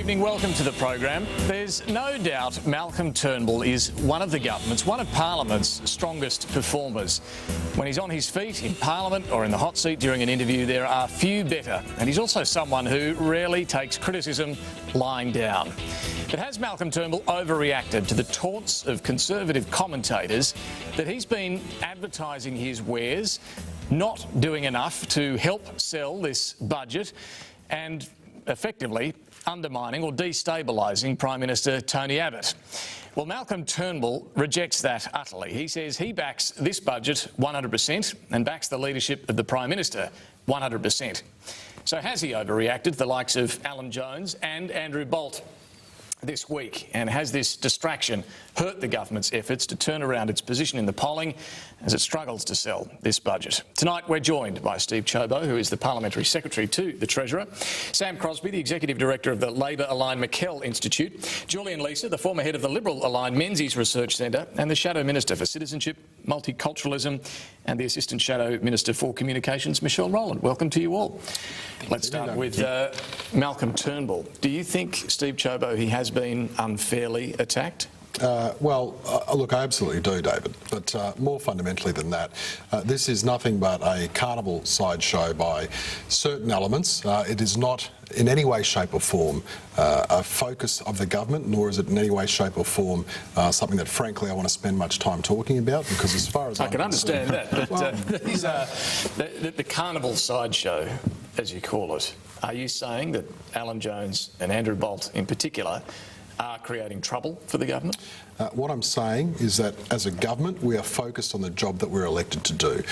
evening, welcome to the program. There's no doubt Malcolm Turnbull is one of Parliament's strongest performers. When he's on his feet in Parliament or in the hot seat during an interview, there are few better. And he's also someone who rarely takes criticism lying down. But has Malcolm Turnbull overreacted to the taunts of Conservative commentators that he's been advertising his wares, not doing enough to help sell this budget, and effectively undermining or destabilising Prime Minister Tony Abbott? Well, Malcolm Turnbull rejects that utterly. He says he backs this budget 100% and backs the leadership of the Prime Minister 100%. So has he overreacted to the likes of Alan Jones and Andrew Bolt this week? And has this distraction hurt the government's efforts to turn around its position in the polling as it struggles to sell this budget? Tonight we're joined by Steve Ciobo, who is the Parliamentary Secretary to the Treasurer, Sam Crosby, the Executive Director of the Labor-aligned McKell Institute, Julian Leeser, the former head of the Liberal-aligned Menzies Research Centre and the Shadow Minister for Citizenship, Multiculturalism and the Assistant Shadow Minister for Communications, Michelle Rowland. Welcome to you all. Let's start with Malcolm Turnbull. Do you think, Steve Ciobo, he has been unfairly attacked? Look, I absolutely do, David, but more fundamentally than that, this is nothing but a carnival sideshow by certain elements. It is not in any way, shape or form a focus of the government, nor is it in any way, shape or form something that, frankly, I want to spend much time talking about, because as far as I can understand that, but these are the carnival sideshow, as you call it. Are you saying that Alan Jones and Andrew Bolt in particular are creating trouble for the government? What I'm saying is that as a government we are focused on the job that we're elected to do.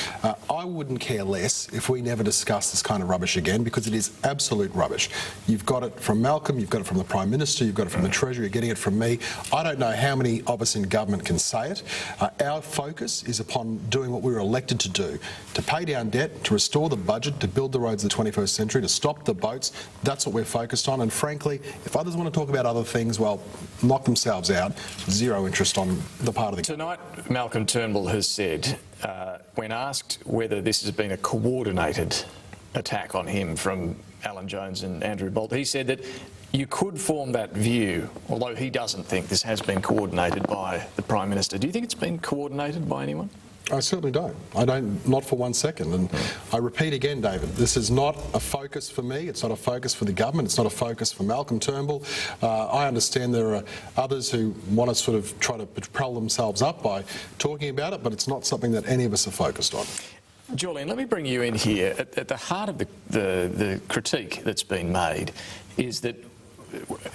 I wouldn't care less if we never discuss this kind of rubbish again, because it is absolute rubbish. You've got it from Malcolm, you've got it from the Prime Minister, you've got it from the Treasury, you're getting it from me. I don't know how many of us in government can say it. Our focus is upon doing what we were elected to do, to pay down debt, to restore the budget, to build the roads of the 21st century, to stop the boats. That's what we're focused on, and frankly, if others want to talk about other things, well, knock themselves out. Zero interest on the part of the... Tonight, Malcolm Turnbull has said, when asked whether this has been a coordinated attack on him from Alan Jones and Andrew Bolt, he said that you could form that view, although he doesn't think this has been coordinated by the Prime Minister. Do you think it's been coordinated by anyone? I certainly don't. I don't, not for 1 second. And I repeat again, David, this is not a focus for me. It's not a focus for the government. It's not a focus for Malcolm Turnbull. I understand there are others who want to sort of try to propel themselves up by talking about it, but it's not something that any of us are focused on. Julian, let me bring you in here. At the heart of the critique that's been made is that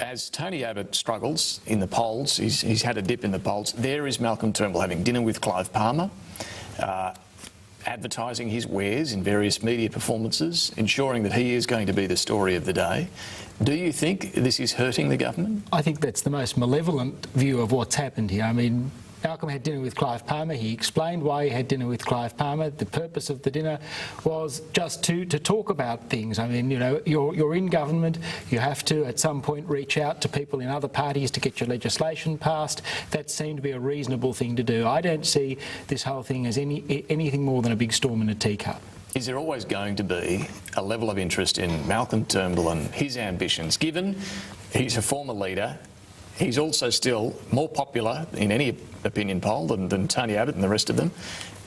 as Tony Abbott struggles in the polls, he's had a dip in the polls, there is Malcolm Turnbull having dinner with Clive Palmer, advertising his wares in various media performances, ensuring that he is going to be the story of the day. Do you think this is hurting the government? I think that's the most malevolent view of what's happened here. I mean, Malcolm had dinner with Clive Palmer. He explained why he had dinner with Clive Palmer. The purpose of the dinner was just to talk about things. I mean, you know, you're in government. You have to, at some point, reach out to people in other parties to get your legislation passed. That seemed to be a reasonable thing to do. I don't see this whole thing as anything more than a big storm in a teacup. Is there always going to be a level of interest in Malcolm Turnbull and his ambitions, given he's a former leader? He's also still more popular in any opinion poll than Tony Abbott and the rest of them.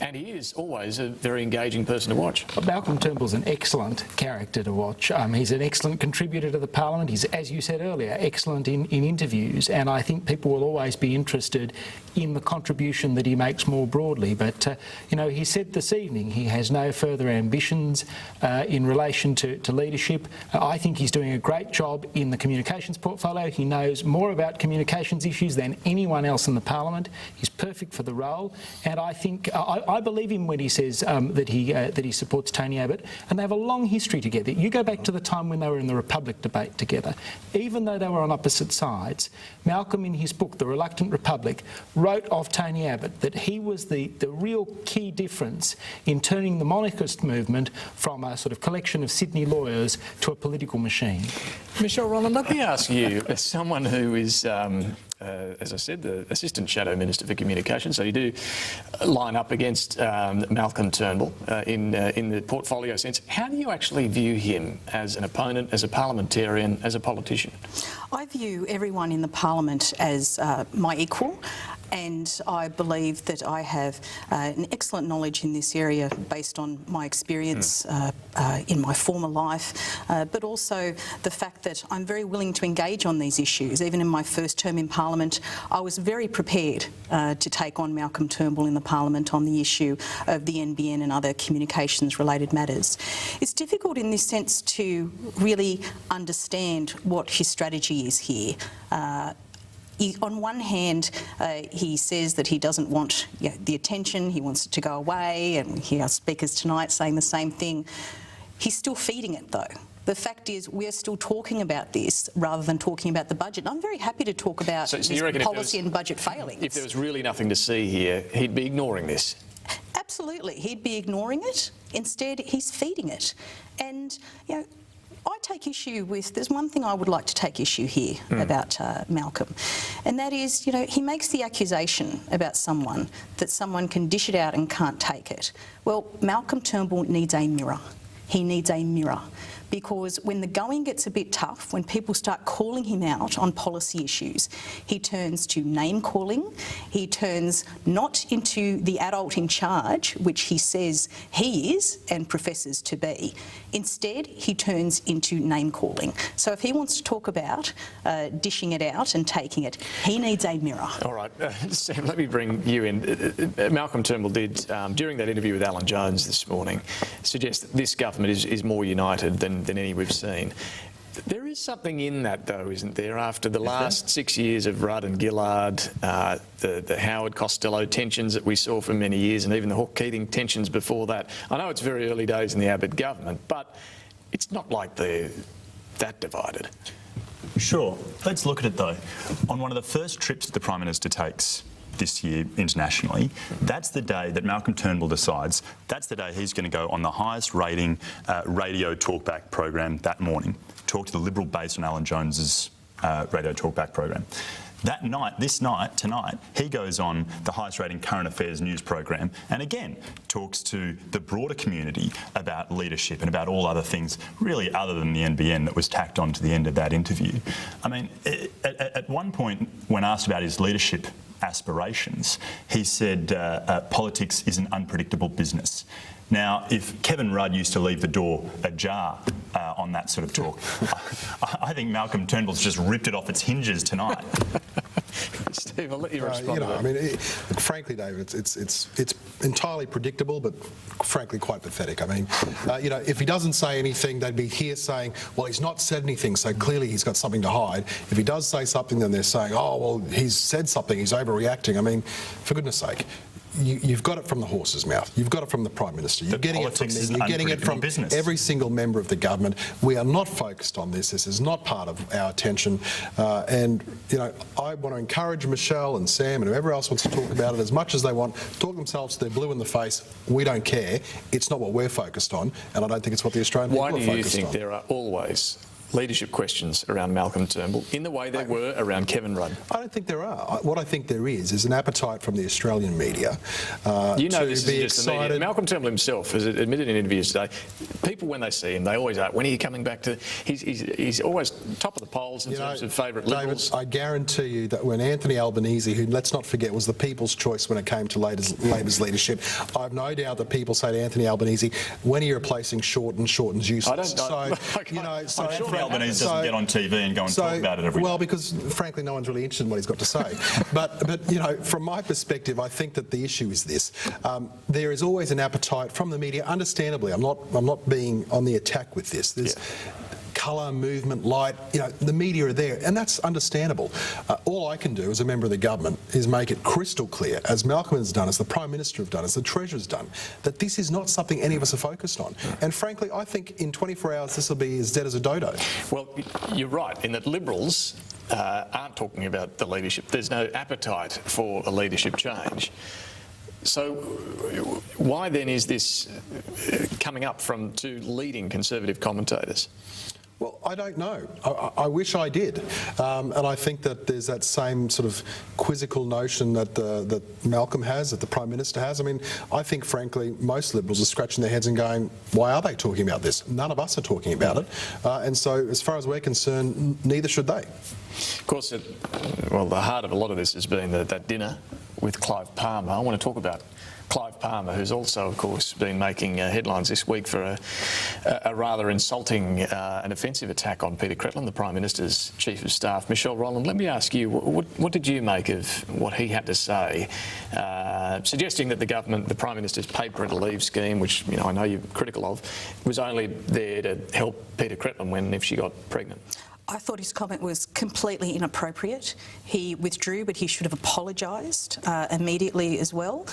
And he is always a very engaging person to watch. Malcolm Turnbull's an excellent character to watch. He's an excellent contributor to the Parliament. He's, as you said earlier, excellent in interviews. And I think people will always be interested in the contribution that he makes more broadly. But, you know, he said this evening he has no further ambitions in relation to leadership. I think he's doing a great job in the communications portfolio. He knows more about communications issues than anyone else in the Parliament. He's perfect for the role. And I think... I believe him when he says that he supports Tony Abbott, and they have a long history together. You go back to the time when they were in the Republic debate together. Even though they were on opposite sides, Malcolm, in his book, The Reluctant Republic, wrote of Tony Abbott that he was the real key difference in turning the monarchist movement from a sort of collection of Sydney lawyers to a political machine. Michelle Rowland, let me ask you, as someone who is, as I said, the Assistant Shadow Minister for Communication, so you do line up against Malcolm Turnbull in the portfolio sense. How do you actually view him as an opponent, as a parliamentarian, as a politician? I view everyone in the parliament as my equal. And I believe that I have an excellent knowledge in this area based on my experience in my former life, but also the fact that I'm very willing to engage on these issues. Even in my first term in Parliament, I was very prepared to take on Malcolm Turnbull in the Parliament on the issue of the NBN and other communications-related matters. It's difficult in this sense to really understand what his strategy is here. On one hand, he says that he doesn't want the attention, he wants it to go away, and we hear our speakers tonight saying the same thing. He's still feeding it, though. The fact is, we're still talking about this rather than talking about the budget. I'm very happy to talk about this policy and budget failings. If there was really nothing to see here, he'd be ignoring this. Absolutely, he'd be ignoring it. Instead, he's feeding it. And, I take issue with, there's one thing I would like to take issue here about Malcolm, and that is, he makes the accusation about someone that someone can dish it out and can't take it. Well, Malcolm Turnbull needs a mirror. He needs a mirror. Because when the going gets a bit tough, when people start calling him out on policy issues, he turns to name-calling, he turns not into the adult in charge, which he says he is and professes to be. Instead, he turns into name-calling. So if he wants to talk about dishing it out and taking it, he needs a mirror. All right, Sam, let me bring you in. Malcolm Turnbull did, during that interview with Alan Jones this morning, suggest that this government is more united than any we've seen. There is something in that, though, isn't there? After the last 6 years of Rudd and Gillard, the Howard Costello tensions that we saw for many years, and even the Hawke Keating tensions before that. I know it's very early days in the Abbott government, but it's not like they're that divided. Sure. Let's look at it, though. On one of the first trips the Prime Minister takes this year internationally, that's the day that Malcolm Turnbull decides that's the day he's going to go on the highest rating radio talkback program that morning, talk to the Liberal base on Alan Jones's radio talkback program. That night, tonight, he goes on the highest rating current affairs news program and again talks to the broader community about leadership and about all other things, really other than the NBN that was tacked on to the end of that interview. I mean, at one point, when asked about his leadership aspirations, he said politics is an unpredictable business. Now, if Kevin Rudd used to leave the door ajar on that sort of talk, I think Malcolm Turnbull's just ripped it off its hinges tonight. Steve, I'll let you respond to that. Frankly, David, it's entirely predictable, but frankly quite pathetic. I mean, if he doesn't say anything, they'd be here saying, well, he's not said anything, so clearly he's got something to hide. If he does say something, then they're saying, oh, well, he's said something, he's overreacting. I mean, for goodness sake. You've got it from the horse's mouth. You've got it from the Prime Minister. You're getting it from me. You're getting it from every single member of the government. We are not focused on this. This is not part of our attention. And I want to encourage Michelle and Sam and whoever else wants to talk about it as much as they want. Talk themselves to their blue in the face. We don't care. It's not what we're focused on, and I don't think it's what the Australian people are focused on. Why do you think there are always leadership questions around Malcolm Turnbull in the way there were around Kevin Rudd? I don't think there are. What I think there is an appetite from the Australian media this to be is just the media. excited. Malcolm Turnbull himself has admitted in interviews today, people when they see him, they always ask, when are you coming back to... He's always top of the polls in terms of favourite Liberals. David, I guarantee you that when Anthony Albanese, who let's not forget was the people's choice when it came to Labor's leadership, I have no doubt that people say to Anthony Albanese, when are you replacing Shorten? Shorten's useless. Anthony Albanese doesn't get on TV and go and talk about it every day. Well, because frankly, no one's really interested in what he's got to say. but from my perspective, I think that the issue is this: there is always an appetite from the media. Understandably, I'm not being on the attack with this. There's colour, movement, light. The media are there, and that's understandable. All I can do as a member of the government is make it crystal clear, as Malcolm has done, as the Prime Minister have done, as the Treasurer's done, that this is not something any of us are focused on. And frankly, I think in 24 hours this will be as dead as a dodo. Well, you're right in that Liberals aren't talking about the leadership. There's no appetite for a leadership change. So why then is this coming up from two leading Conservative commentators? Well, I don't know. I wish I did. And I think that there's that same sort of quizzical notion that that Malcolm has, that the Prime Minister has. I mean, I think, frankly, most Liberals are scratching their heads and going, why are they talking about this? None of us are talking about it. And so, as far as we're concerned, neither should they. Of course, well, the heart of a lot of this has been that dinner with Clive Palmer. I want to talk about Clive Palmer, who's also, of course, been making headlines this week for a rather insulting and offensive attack on Peter Cretland, the Prime Minister's Chief of Staff. Michelle Rowland, let me ask you, what did you make of what he had to say, suggesting that the government, the Prime Minister's paid parental leave scheme, which I know you're critical of, was only there to help Peter Cretland when if she got pregnant? I thought his comment was completely inappropriate. He withdrew, but he should have apologised immediately as well.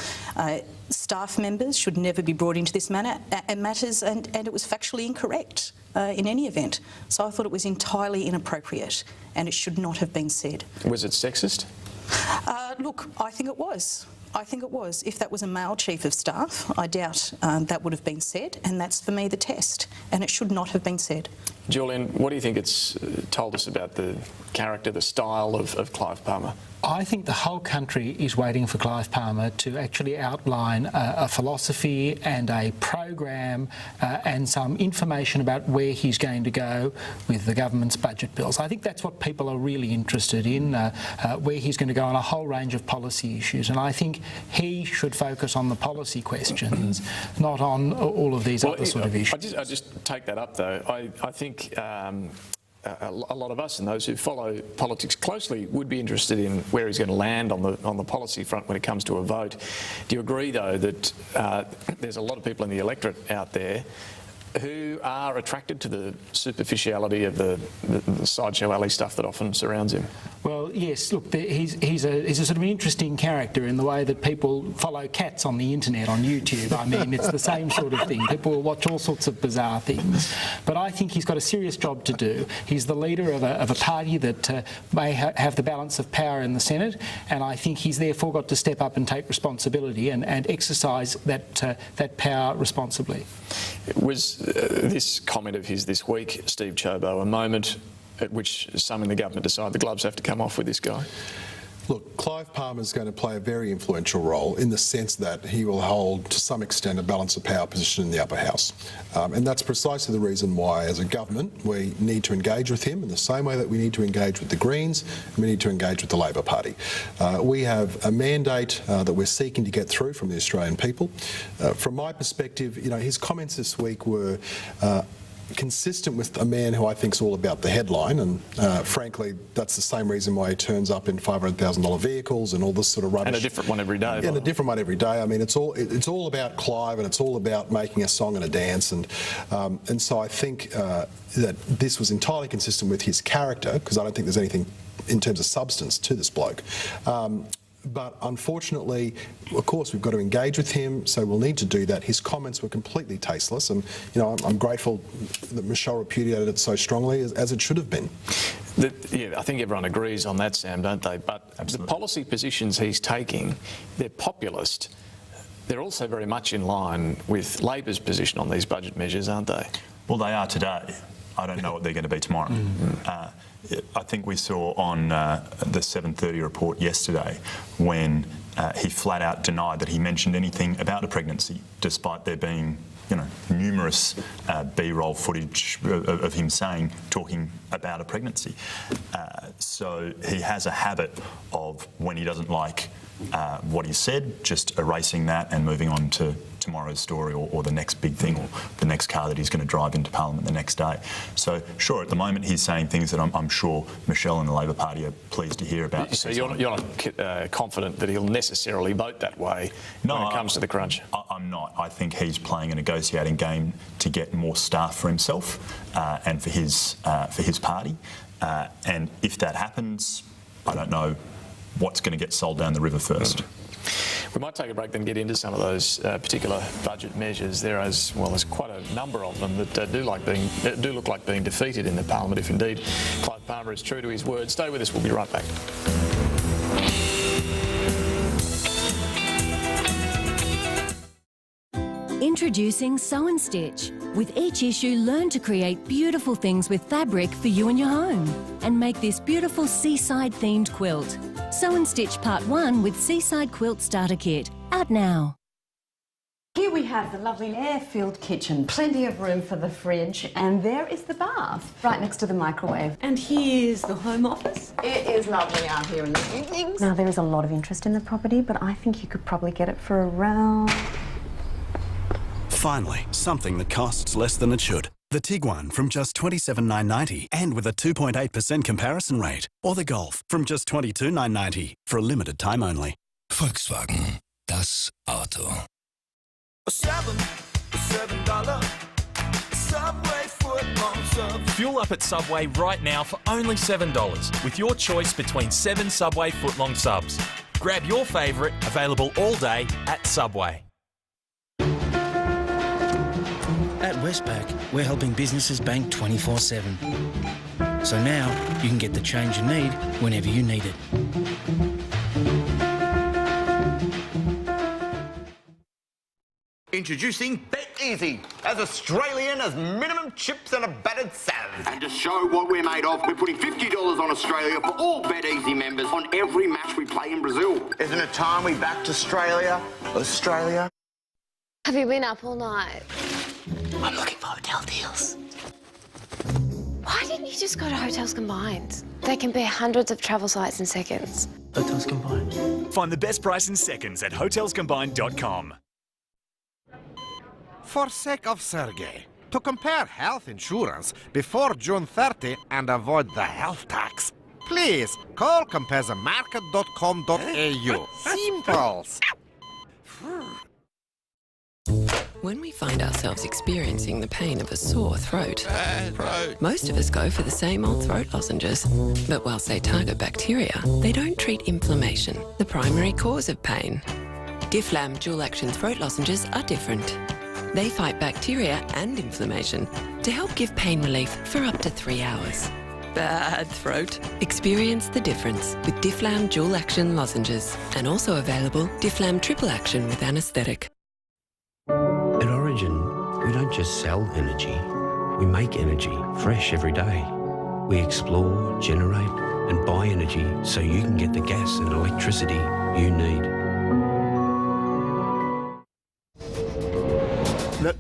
Staff members should never be brought into this matters, and it was factually incorrect in any event. So I thought it was entirely inappropriate, and it should not have been said. Was it sexist? Look, I think it was. I think it was. If that was a male Chief of Staff, I doubt that would have been said, and that's for me the test, and it should not have been said. Julian, what do you think it's told us about the character, the style of Clive Palmer? I think the whole country is waiting for Clive Palmer to actually outline a philosophy and a program and some information about where he's going to go with the government's budget bills. I think that's what people are really interested in, where he's going to go on a whole range of policy issues. And I think he should focus on the policy questions, not on all of these other sort of issues. I just take that up, though. I think a lot of us and those who follow politics closely would be interested in where he's going to land on the policy front when it comes to a vote. Do you agree, though, that there's a lot of people in the electorate out there who are attracted to the superficiality of the sideshow alley stuff that often surrounds him? Well, yes, look, he's a sort of an interesting character in the way that people follow cats on the internet, on YouTube. I mean, it's the same sort of thing. People will watch all sorts of bizarre things. But I think he's got a serious job to do. He's the leader of a party that may have the balance of power in the Senate, and I think he's therefore got to step up and take responsibility and exercise that power responsibly. Was this comment of his this week, Steve Ciobo, a moment at which some in the government decide the gloves have to come off with this guy? Look, Clive Palmer is going to play a very influential role in the sense that he will hold, to some extent, a balance of power position in the upper house. And that's precisely the reason why, as a government, we need to engage with him in the same way that we need to engage with the Greens and we need to engage with the Labor Party. We have a mandate that we're seeking to get through from the Australian people. From my perspective, his comments this week were consistent with a man who I think is all about the headline, and frankly, that's the same reason why he turns up in $500,000 vehicles and all this sort of rubbish. And a different one every day. And a different one every day. I mean, it's all about Clive, and it's all about making a song and a dance, and so I think that this was entirely consistent with his character, because I don't think there's anything in terms of substance to this bloke. But unfortunately, of course, we've got to engage with him, so we'll need to do that. His comments were completely tasteless, and I'm grateful that Michelle repudiated it so strongly, as it should have been. I think everyone agrees on that, Sam, don't they? But absolutely, the policy positions he's taking, they're populist. They're also very much in line with Labor's position on these budget measures, aren't they? Well, they are today. I don't know what they're going to be tomorrow. I think we saw on the 7:30 report yesterday when he flat out denied that he mentioned anything about a pregnancy, despite there being numerous B-roll footage of him talking about a pregnancy. So he has a habit of, when he doesn't like what he said, just erasing that and moving on to tomorrow's story or the next big thing or the next car that he's going to drive into Parliament the next day. So, sure, at the moment he's saying things that I'm sure Michelle and the Labor Party are pleased to hear about. So you're not confident that he'll necessarily vote that way when it comes to the crunch? I'm not. I think he's playing a negotiating game to get more staff for himself and for his party. And if that happens, I don't know what's going to get sold down the river first. We might take a break then get into some of those particular budget measures. There's quite a number of them that do look like being defeated in the Parliament, if indeed Clive Palmer is true to his word. Stay with us, we'll be right back. Introducing Introducing Sew and Stitch. With each issue, learn to create beautiful things with fabric for you and your home. And make this beautiful seaside-themed quilt. Sew and Stitch Part 1 with Seaside Quilt Starter Kit. Out now. Here we have the lovely air-filled kitchen, plenty of room for the fridge, and there is the bath, right next to the microwave. And here's the home office. It is lovely out here in the evenings. Now, there is a lot of interest in the property, but I think you could probably get it for around... Finally, something that costs less than it should. The Tiguan from just $27,990 and with a 2.8% comparison rate. Or the Golf from just $22,990 for a limited time only. Volkswagen, das Auto. $7 Subway footlong subs. Fuel up at Subway right now for only $7 with your choice between 7 Subway footlong subs. Grab your favourite, available all day at Subway. At Westpac, we're helping businesses bank 24/7. So now you can get the change you need whenever you need it. Introducing Bet Easy, as Australian as minimum chips and a battered salad. And to show what we're made of, we're putting $50 on Australia for all Bet Easy members on every match we play in Brazil. Isn't it time we backed Australia? Australia? Have you been up all night? I'm looking for hotel deals. Why didn't you just go to Hotels Combined? They compare hundreds of travel sites in seconds. Hotels Combined. Find the best price in seconds at hotelscombined.com. For sake of Sergey, to compare health insurance before June 30 and avoid the health tax, please call comparethemarket.com.au. Simples. When we find ourselves experiencing the pain of a sore throat, most of us go for the same old throat lozenges. But whilst they target bacteria, they don't treat inflammation, the primary cause of pain. Difflam Dual Action Throat Lozenges are different. They fight bacteria and inflammation to help give pain relief for up to 3 hours. Bad throat? Experience the difference with Difflam Dual Action Lozenges, and also available Difflam Triple Action with anaesthetic. At Origin, we don't just sell energy, we make energy fresh every day. We explore, generate and buy energy so you can get the gas and electricity you need.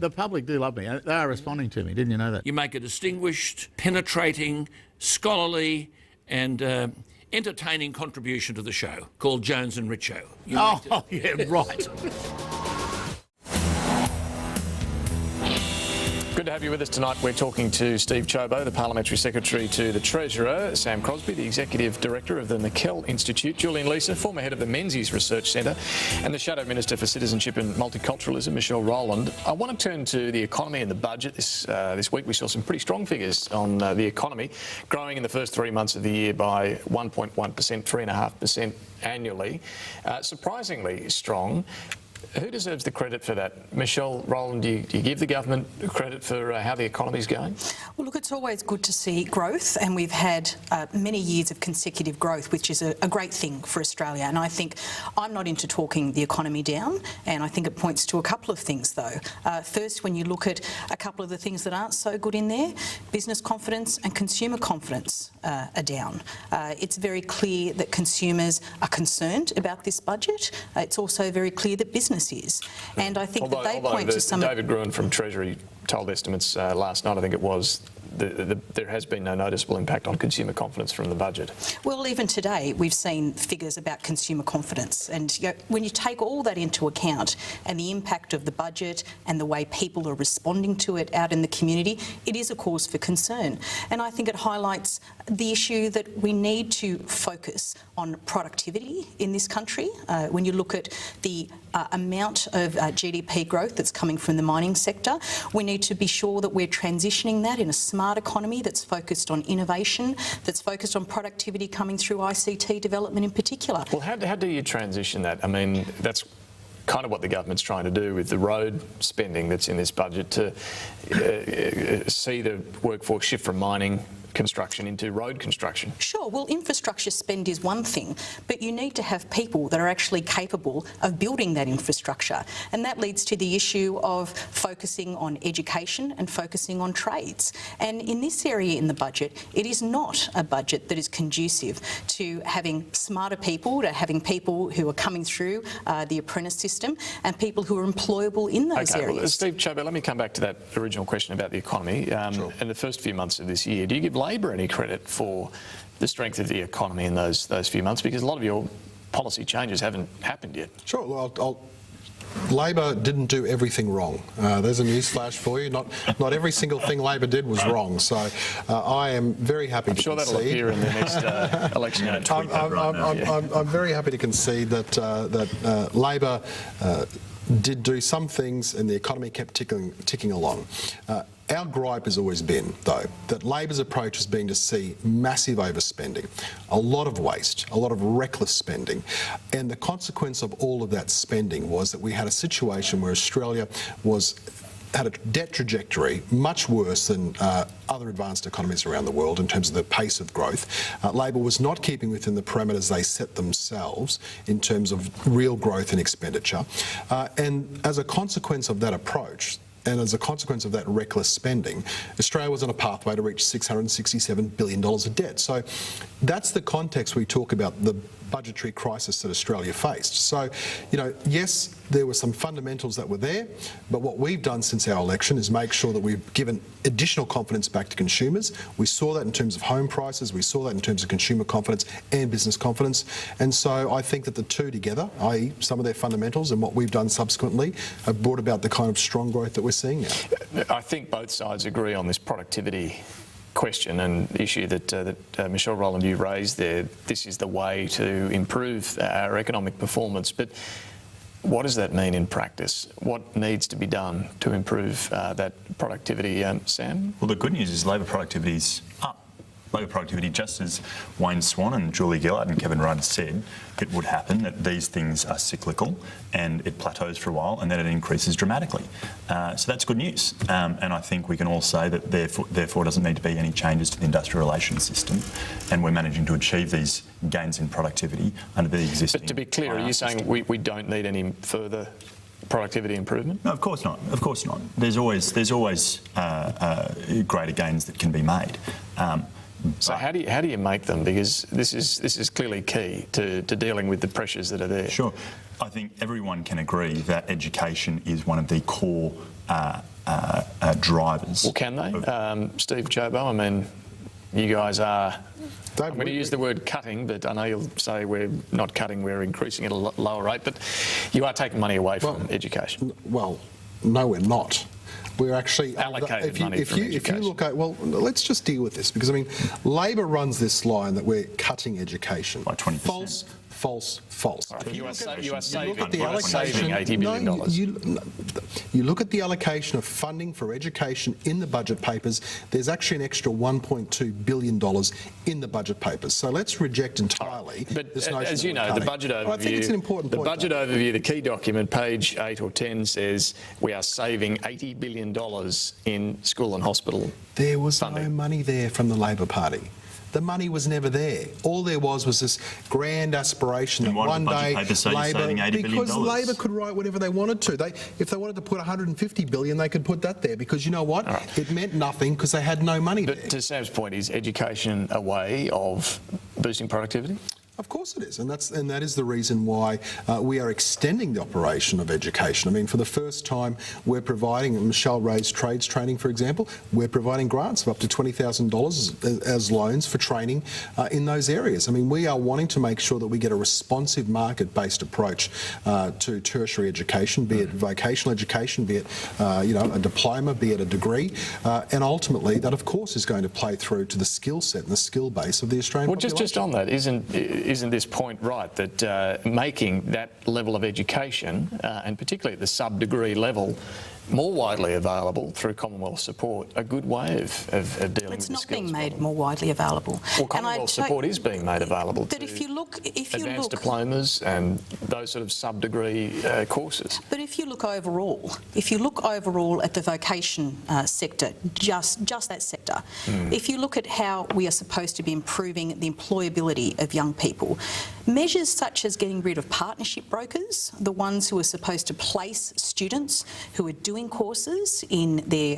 The public do love me. They are responding to me. Didn't you know that? You make a distinguished, penetrating, scholarly and entertaining contribution to the show called Jones and Richo. Oh, yeah, right. Good to have you with us tonight. We're talking to Steve Ciobo, the Parliamentary Secretary to the Treasurer, Sam Crosby, the Executive Director of the McKell Institute, Julian Leeser, former Head of the Menzies Research Centre, and the Shadow Minister for Citizenship and Multiculturalism, Michelle Rowland. I want to turn to the economy and the budget. This week we saw some pretty strong figures on the economy, growing in the first 3 months of the year by 1.1%, 3.5% annually. Surprisingly strong. Who deserves the credit for that? Michelle Rowland, do you give the government credit for how the economy's going? Well, look, it's always good to see growth, and we've had many years of consecutive growth, which is a great thing for Australia. And I think I'm not into talking the economy down, and I think it points to a couple of things, though. First, when you look at a couple of the things that aren't so good in there, business confidence and consumer confidence are down. It's very clear that consumers are concerned about this budget. It's also very clear that business is. And I think that they point to some... David Gruen from Treasury told estimates last night, I think it was, there has been no noticeable impact on consumer confidence from the budget. Well, even today we've seen figures about consumer confidence, and when you take all that into account and the impact of the budget and the way people are responding to it out in the community, it is a cause for concern. And I think it highlights the issue that we need to focus on productivity in this country. When you look at the amount of GDP growth that's coming from the mining sector, we need to be sure that we're transitioning that in a smart economy that's focused on innovation, that's focused on productivity coming through ICT development in particular. Well, how do you transition that? I mean, that's kind of what the government's trying to do with the road spending that's in this budget to see the workforce shift from mining construction into road construction? Sure, well, infrastructure spend is one thing, but you need to have people that are actually capable of building that infrastructure. And that leads to the issue of focusing on education and focusing on trades. And in this area in the budget, it is not a budget that is conducive to having smarter people, to having people who are coming through the apprentice system and people who are employable in those areas. Well, Steve Ciobo, let me come back to that original question about the economy. Sure. In the first few months of this year, do you give Labor any credit for the strength of the economy in those few months? Because a lot of your policy changes haven't happened yet. Sure. Well, Labor didn't do everything wrong. There's a news flash for you. Not every single thing Labor did was wrong. So I am very happy to concede. I'm sure that'll appear in the next election. I'm very happy to concede that Labor did do some things and the economy kept ticking along. Our gripe has always been, though, that Labor's approach has been to see massive overspending, a lot of waste, a lot of reckless spending. And the consequence of all of that spending was that we had a situation where Australia had a debt trajectory much worse than other advanced economies around the world in terms of the pace of growth. Labor was not keeping within the parameters they set themselves in terms of real growth and expenditure. And as a consequence of that approach, and as a consequence of that reckless spending, Australia was on a pathway to reach $667 billion of debt. So that's the context we talk about the budgetary crisis that Australia faced. So, yes, there were some fundamentals that were there, but what we've done since our election is make sure that we've given additional confidence back to consumers. We saw that in terms of home prices, we saw that in terms of consumer confidence and business confidence. And so I think that the two together, i.e. some of their fundamentals and what we've done subsequently, have brought about the kind of strong growth that we're seeing now. I think both sides agree on this productivity question and issue that Michelle Rowland, you raised there. This is the way to improve our economic performance. But what does that mean in practice? What needs to be done to improve that productivity, Sam? Well, the good news is Labor productivity is up. Labor productivity, just as Wayne Swan and Julie Gillard and Kevin Rudd said it would happen, that these things are cyclical and it plateaus for a while and then it increases dramatically. So that's good news. And I think we can all say that therefore doesn't need to be any changes to the industrial relations system, and we're managing to achieve these gains in productivity under the existing. But to be clear, are you saying we don't need any further productivity improvement? No, of course not. Of course not. There's always greater gains that can be made. So how do you make them? Because this is clearly key to dealing with the pressures that are there. Sure. I think everyone can agree that education is one of the core drivers. Well, can they? Steve Ciobo, I mean, you guys are... I'm going to use the word cutting, but I know you'll say we're not cutting, we're increasing at a lower rate, but you are taking money away from education. Well, no, we're not. We're actually allocated money from education. If you look at, well, let's just deal with this, because I mean, Labor runs this line that we're cutting education by 20%. False. Right, you are saving $80 billion. You look at the allocation of funding for education in the budget papers, there's actually an extra $1.2 billion in the budget papers. So let's reject entirely this notion. As you know, the budget overview, I think it's an important point. The budget overview, the key document, page 8 or 10, says we are saving $80 billion in school and hospital There was funding. no money there from the Labor Party. The money was never there. All there was this grand aspiration that one day Labor, because Labor could write whatever they wanted to. If they wanted to put $150 billion, they could put that there, because you know what? Right. It meant nothing because they had no money there. But to Sam's point, is education a way of boosting productivity? Of course it is, and that is the reason why we are extending the operation of education. I mean, for the first time, we're providing, Michelle raised trades training, for example, we're providing grants of up to $20,000 as loans for training in those areas. I mean, we are wanting to make sure that we get a responsive market-based approach to tertiary education, be it vocational education, be it a diploma, be it a degree, and ultimately that, of course, is going to play through to the skill set and the skill base of the Australian population. Just on that, isn't this point right, that making that level of education, and particularly at the sub-degree level, more widely available through Commonwealth support a good way of dealing with the skills It's not being problem? made more widely available. Well, Commonwealth support is being made available but to if you look, advanced diplomas and those sort of sub-degree courses. But if you look overall at the vocation sector, just that sector, if you look at how we are supposed to be improving the employability of young people, measures such as getting rid of partnership brokers, the ones who are supposed to place students who are doing courses in their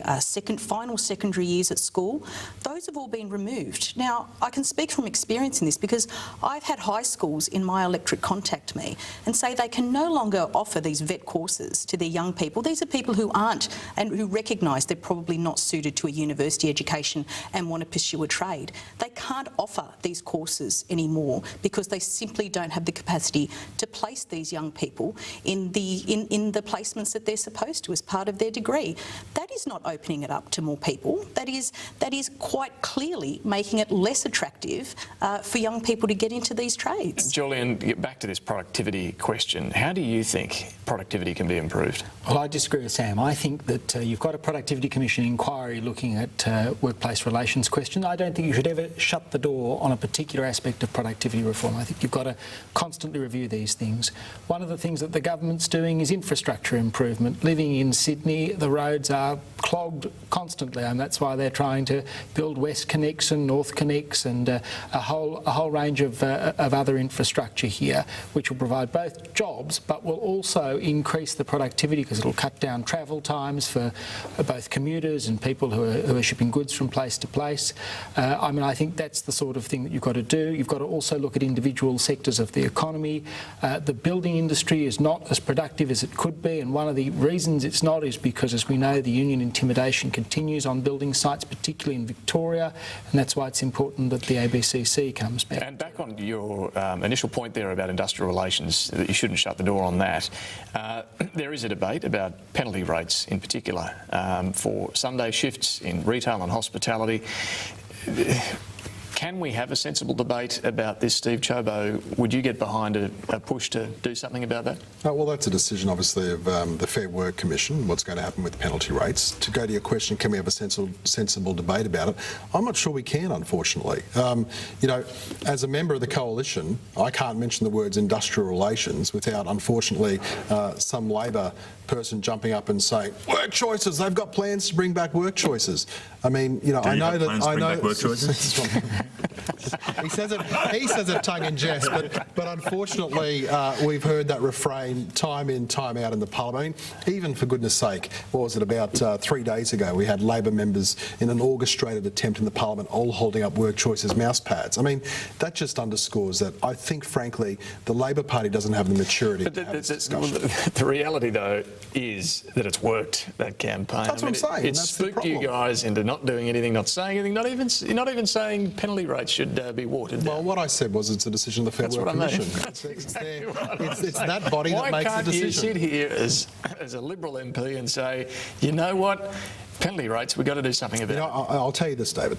final secondary years at school, those have all been removed. Now, I can speak from experience in this because I've had high schools in my electorate contact me and say they can no longer offer these vet courses to their young people. These are people who aren't and who recognise they're probably not suited to a university education and want to pursue a trade. They can't offer these courses anymore because they simply don't have the capacity to place these young people in the placements that they're supposed to as part of their degree. That is not opening it up to more people. That is quite clearly making it less attractive for young people to get into these trades. Julian, get back to this productivity question. How do you think productivity can be improved? Well, I disagree with Sam. I think that you've got a Productivity Commission inquiry looking at workplace relations questions. I don't think you should ever shut the door on a particular aspect of productivity reform. I think you've got to constantly review these things. One of the things that the government's doing is infrastructure improvement. Living in Sydney, the roads are clogged constantly, and that's why they're trying to build West Connects and North Connects and a whole range of other infrastructure here, which will provide both jobs but will also increase the productivity because it'll cut down travel times for both commuters and people who are shipping goods from place to place. I think that's the sort of thing that you've got to do. You've got to also look at individual sectors of the economy. The building industry is not as productive as it could be, and one of the reasons it's not is because, as we know, the union intimidation continues on building sites, particularly in Victoria, and that's why it's important that the ABCC comes back. And back on your initial point there about industrial relations, that you shouldn't shut the door on that. There is a debate about penalty rates in particular for Sunday shifts in retail and hospitality. Can we have a sensible debate about this, Steve Ciobo? Would you get behind a push to do something about that? Well, that's a decision, obviously, of the Fair Work Commission, what's going to happen with penalty rates. To go to your question, can we have a sensible debate about it? I'm not sure we can, unfortunately. As a member of the Coalition, I can't mention the words industrial relations without, unfortunately, some Labor person jumping up and saying, work choices, they've got plans to bring back work choices. I mean, I know that... Plans to bring back work choices? He says it tongue in jest, but unfortunately we've heard that refrain time in, time out in the Parliament. I mean, even for goodness sake, what was it, about 3 days ago, we had Labor members in an orchestrated attempt in the Parliament all holding up work choices mouse pads. I mean, that just underscores that I think, frankly, the Labor Party doesn't have the maturity to have this discussion. The reality, though, is that it's worked, that campaign. That's what I'm saying. It spooked you guys into not doing anything, not saying anything, not even saying penalty rates should be watered down. Well, what I said was it's a decision of the Fair Work Commission. It's that body that makes the decision. Why can't you sit here as a Liberal MP and say, you know what, penalty rates, we've got to do something about it? I'll tell you this, David.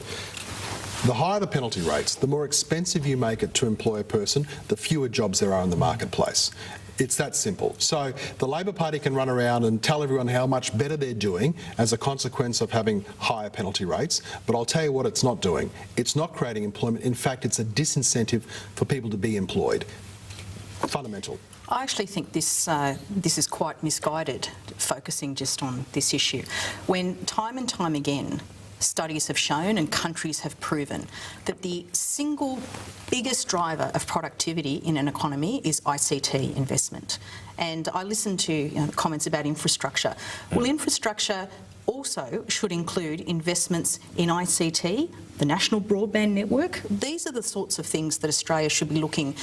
The higher the penalty rates, the more expensive you make it to employ a person, the fewer jobs there are in the marketplace. It's that simple. So the Labor Party can run around and tell everyone how much better they're doing as a consequence of having higher penalty rates, but I'll tell you what it's not doing. It's not creating employment. In fact, it's a disincentive for people to be employed. Fundamental. I actually think this is quite misguided, focusing just on this issue. When time and time again, studies have shown and countries have proven that the single biggest driver of productivity in an economy is ICT investment. And I listened to comments about infrastructure. Well, infrastructure also should include investments in ICT, the national broadband network. These are the sorts of things that Australia should be looking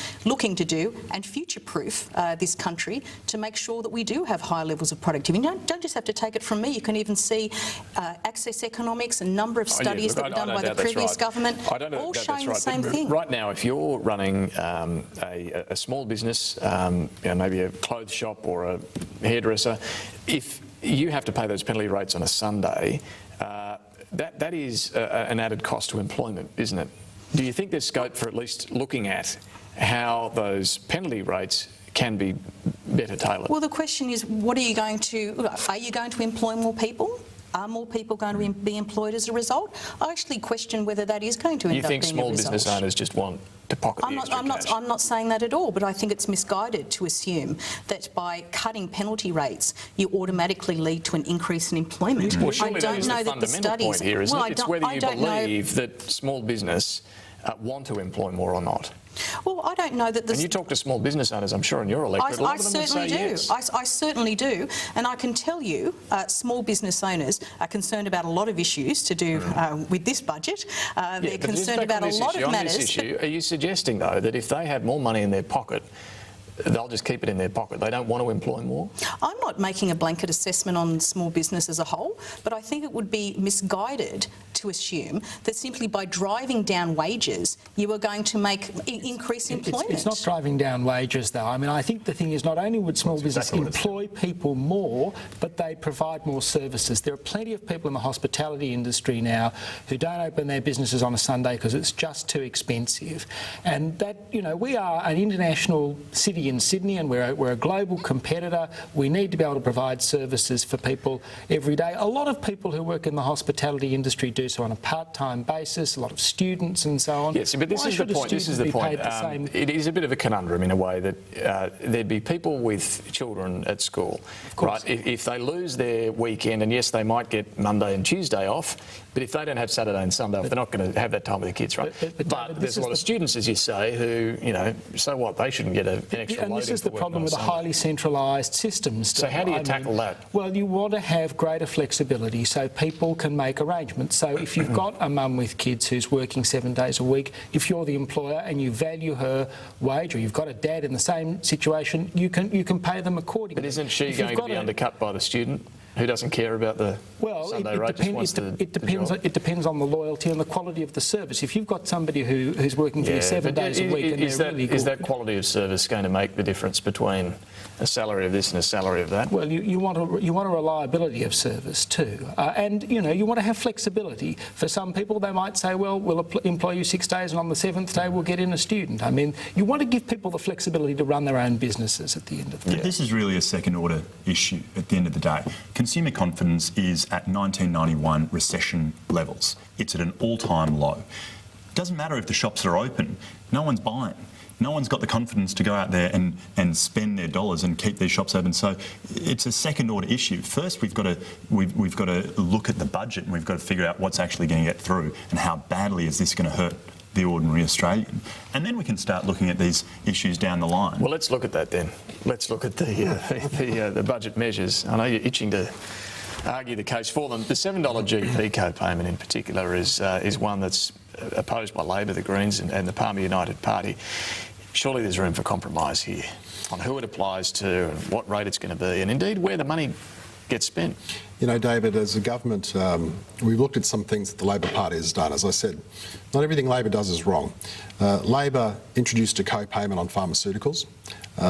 to do and future-proof this country to make sure that we do have high levels of productivity. You don't just have to take it from me. You can even see Access Economics, a number of studies that were done by the previous government, all showing the same thing. Right now, if you're running a small business, maybe a clothes shop or a hairdresser, if you have to pay those penalty rates on a Sunday, that is an added cost to employment, isn't it? Do you think there's scope for at least looking at how those penalty rates can be better tailored. Well, the question is, are you going to employ more people? Are more people going to be employed as a result? I actually question whether that is going to end up being a result. You think small business owners just want to pocket the extra cash? I'm not saying that at all, but I think it's misguided to assume that by cutting penalty rates, you automatically lead to an increase in employment. Well, surely that is the fundamental point here, isn't it? It's whether you believe that small business want to employ more or not. Well, I don't know that... And you talk to small business owners, I'm sure, in your electorate, a lot of them would say yes. I certainly do. And I can tell you, small business owners are concerned about a lot of issues to do with this budget. They're concerned about a lot of matters. On this issue, are you suggesting, though, that if they had more money in their pocket, they'll just keep it in their pocket? They don't want to employ more? I'm not making a blanket assessment on small business as a whole, but I think it would be misguided to assume that simply by driving down wages, you are going to increase employment. It's not driving down wages, though. I mean, I think the thing is not only would small business employ people more, but they provide more services. There are plenty of people in the hospitality industry now who don't open their businesses on a Sunday because it's just too expensive. And that, you know, we are an international city in Sydney, and we're a global competitor. We need to be able to provide services for people every day. A lot of people who work in the hospitality industry do so on a part-time basis, a lot of students and so on. Yes, but this is the point. It is a bit of a conundrum in a way that there'd be people with children at school, right? If they lose their weekend, and yes, they might get Monday and Tuesday off, but if they don't have Saturday and Sunday off, they're not going to have that time with their kids, right? But there's a lot of students, as you say, who, you know, so what? They shouldn't get an extra load. And this is the problem with a highly centralised system. So how do you tackle that? Well, you want to have greater flexibility so people can make arrangements. So if you've got a mum with kids who's working 7 days a week, if you're the employer and you value her wage, or you've got a dad in the same situation, you can pay them accordingly. But isn't she going to be undercut by the student who doesn't care about the Sunday rate? It depends on the loyalty and the quality of the service. If you've got somebody who's working for you 7 days a week and they're really good... Is that quality of service going to make the difference between a salary of this and a salary of that? Well, you want a reliability of service too, and you know, you want to have flexibility. For some people, they might say, well, we'll employ you 6 days, and on the 7th day we'll get in a student. I mean, you want to give people the flexibility to run their own businesses at the end of the day. This is really a second-order issue at the end of the day. Consumer confidence is at 1991 recession levels. It's at an all-time low. It doesn't matter if the shops are open. No one's buying. No one's got the confidence to go out there and spend their dollars and keep these shops open. So it's a second-order issue. First, we've got to look at the budget, and we've got to figure out what's actually going to get through and how badly is this going to hurt the ordinary Australian. And then we can start looking at these issues down the line. Well, let's look at that then. Let's look at the budget measures. I know you're itching to argue the case for them. The $7 GP co-payment in particular is one that's opposed by Labor, the Greens and the Palmer United Party. Surely there's room for compromise here on who it applies to, and what rate it's going to be, and indeed where the money gets spent. You know, David, as a government, we've looked at some things that the Labor Party has done. As I said, not everything Labor does is wrong. Labor introduced a co-payment on pharmaceuticals.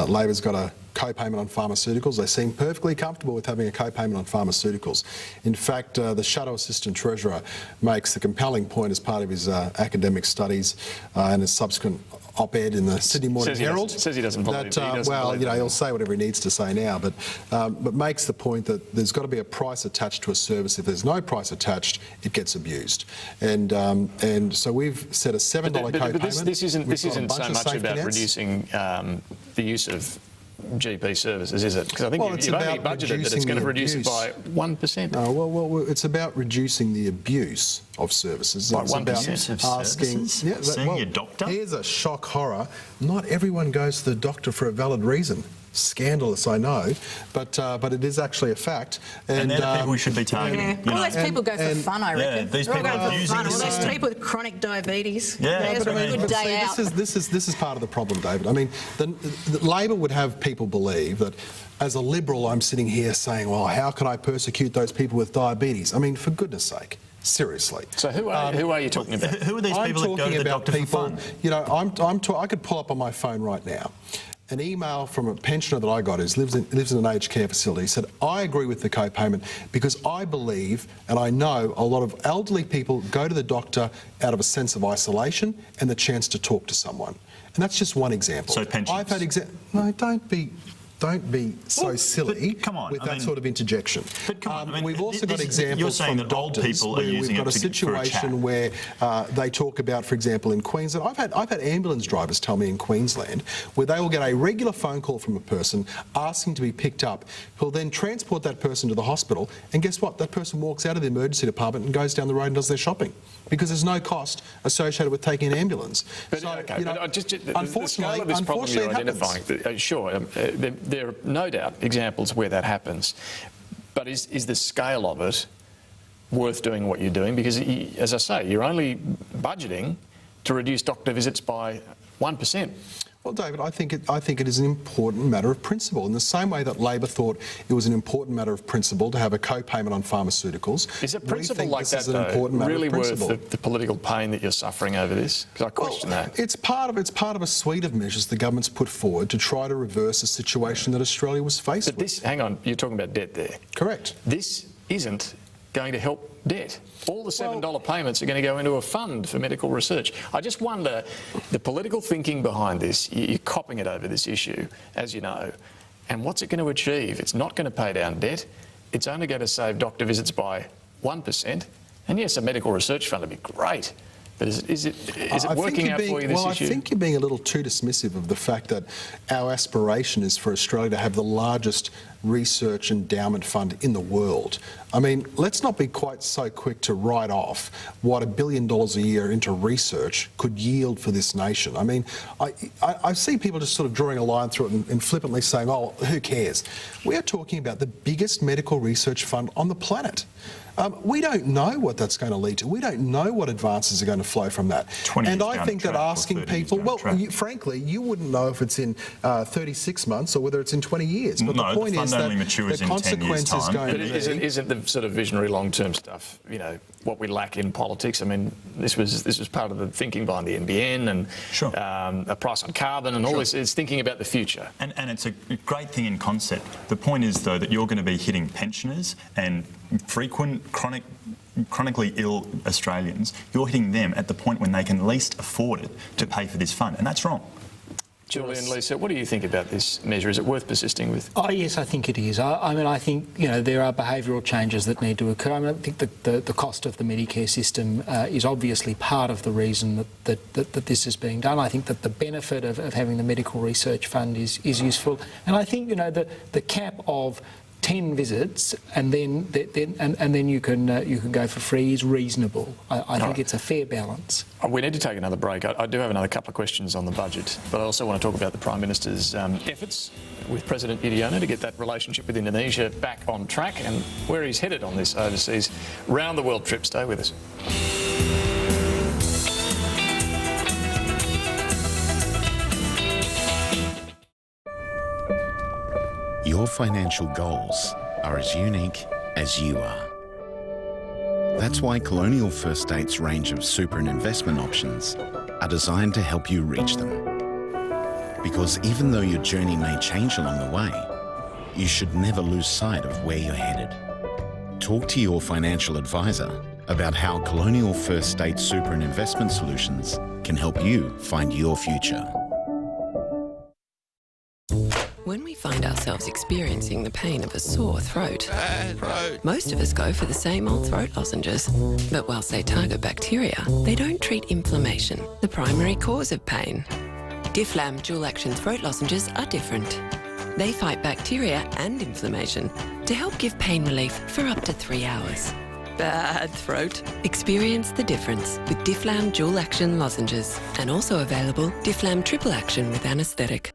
Labor's got a co-payment on pharmaceuticals. They seem perfectly comfortable with having a co-payment on pharmaceuticals. In fact, the Shadow Assistant Treasurer makes the compelling point as part of his academic studies and his subsequent op-ed in the Sydney Morning Herald. Says he doesn't believe that, well, you know, he'll say whatever he needs to say now, but makes the point that there's got to be a price attached to a service. If there's no price attached, it gets abused. And so we've set a $7 co-payment. But this isn't so much about reducing the use of GP services, is it? Because I think you've only budgeted that it's going to reduce it by 1%. No, well, it's about reducing the abuse of services. By 1%. It's about asking... Seeing your doctor? Here's a shock horror. Not everyone goes to the doctor for a valid reason. Scandalous, I know, but it is actually a fact. And they're the people we should be targeting. Yeah. All those people go for fun, I reckon. Yeah, these people are using the system. All those people with chronic diabetes. Yeah, they have a good day out. This is part of the problem, David. I mean, the Labor would have people believe that as a Liberal, I'm sitting here saying, well, how can I persecute those people with diabetes? I mean, for goodness sake. Seriously. So who are you talking about? Who are these people that go to the doctor for fun? You know, I could pull up on my phone right now an email from a pensioner that I got who lives in an aged care facility. He said, I agree with the co-payment because I believe and I know a lot of elderly people go to the doctor out of a sense of isolation and the chance to talk to someone. And that's just one example. So pensions. I've had no, don't be so silly with that sort of interjection. But come on, I mean, we've also got examples you're saying from that old doctors people are where using we've got a it for a chat. situation where they talk about, for example, in Queensland, I've had ambulance drivers tell me in Queensland where they will get a regular phone call from a person asking to be picked up, who'll then transport that person to the hospital, and guess what? That person walks out of the emergency department and goes down the road and does their shopping because there's no cost associated with taking an ambulance. But, so, okay, you know, but just unfortunately, the scale of this problem you're identifying, sure, there are no doubt examples where that happens, but is the scale of it worth doing what you're doing? Because, as I say, you're only budgeting to reduce doctor visits by 1%. Well, David, I think it is an important matter of principle. In the same way that Labor thought it was an important matter of principle to have a co-payment on pharmaceuticals, is a principle like that, though, really worth the political pain that you're suffering over this? Because I question that. It's part of a suite of measures the government's put forward to try to reverse a situation that Australia was faced with. But this, hang on, you're talking about debt there. Correct. This isn't going to help debt. All the $7 payments are going to go into a fund for medical research. I just wonder the political thinking behind this. You're copping it over this issue, as you know, and what's it going to achieve? It's not going to pay down debt. It's only going to save doctor visits by 1%. And yes, a medical research fund would be great. But is it working out for you, this issue? I think you're being a little too dismissive of the fact that our aspiration is for Australia to have the largest research endowment fund in the world. I mean, let's not be quite so quick to write off what $1 billion a year into research could yield for this nation. I mean, I see people just sort of drawing a line through it and flippantly saying, oh, who cares? We are talking about the biggest medical research fund on the planet. We don't know what that's going to lead to. We don't know what advances are going to flow from that. And I think that asking people, well, frankly, you wouldn't know if it's in 36 months or whether it's in 20 years. But the point is that the consequence is going to be... Isn't the sort of visionary long-term stuff, you know, what we lack in politics? I mean, this was part of the thinking behind the NBN and a price on carbon and all this. It's thinking about the future. And it's a great thing in concept. The point is, though, that you're going to be hitting pensioners and chronically ill Australians. You're hitting them at the point when they can least afford it to pay for this fund, and that's wrong. Julian, Leeser, what do you think about this measure? Is it worth persisting with? Oh, yes, I think it is. I mean, I think, you know, there are behavioural changes that need to occur. I mean, I think that the cost of the Medicare system is obviously part of the reason that this is being done. I think that the benefit of having the medical research fund is useful. And I think, you know, the cap of 10 visits and then you can go for free is reasonable. I think it's a fair balance. We need to take another break. I do have another couple of questions on the budget, but I also want to talk about the Prime Minister's efforts with President Yudhoyono to get that relationship with Indonesia back on track and where he's headed on this overseas round-the-world trip. Stay with us. Your financial goals are as unique as you are. That's why Colonial First State's range of super and investment options are designed to help you reach them. Because even though your journey may change along the way, you should never lose sight of where you're headed. Talk to your financial advisor about how Colonial First State Super and Investment Solutions can help you find your future. When we find ourselves experiencing the pain of a sore throat, most of us go for the same old throat lozenges. But whilst they target bacteria, they don't treat inflammation, the primary cause of pain. Difflam dual-action throat lozenges are different. They fight bacteria and inflammation to help give pain relief for up to 3 hours. Bad throat? Experience the difference with Difflam dual-action lozenges. And also available Difflam triple-action with anaesthetic.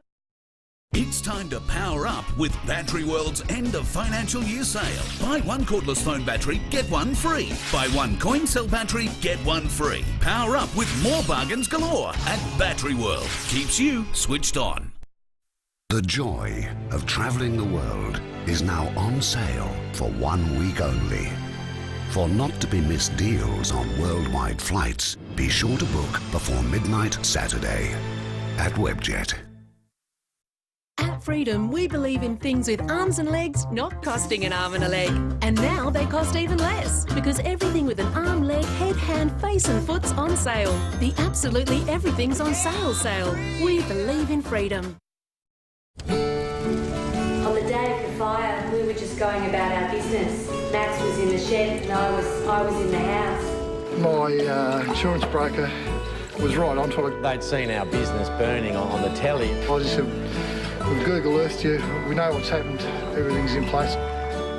It's time to power up with Battery World's end of financial year sale. Buy one cordless phone battery, get one free. Buy one coin cell battery, get one free. Power up with more bargains galore at Battery World. Keeps you switched on. The joy of travelling the world is now on sale for 1 week only. For not to be missed deals on worldwide flights, be sure to book before midnight Saturday at Webjet. Freedom, we believe in things with arms and legs not costing an arm and a leg. And now they cost even less, because everything with an arm, leg, head, hand, face and foot's on sale. The absolutely everything's on sale. We believe in freedom. On the day of the fire, we were just going about our business. Max was in the shed and I was in the house. My insurance broker was right on to it. They'd seen our business burning on the telly. I just said, we've Google Earthed you, we know what's happened, everything's in place.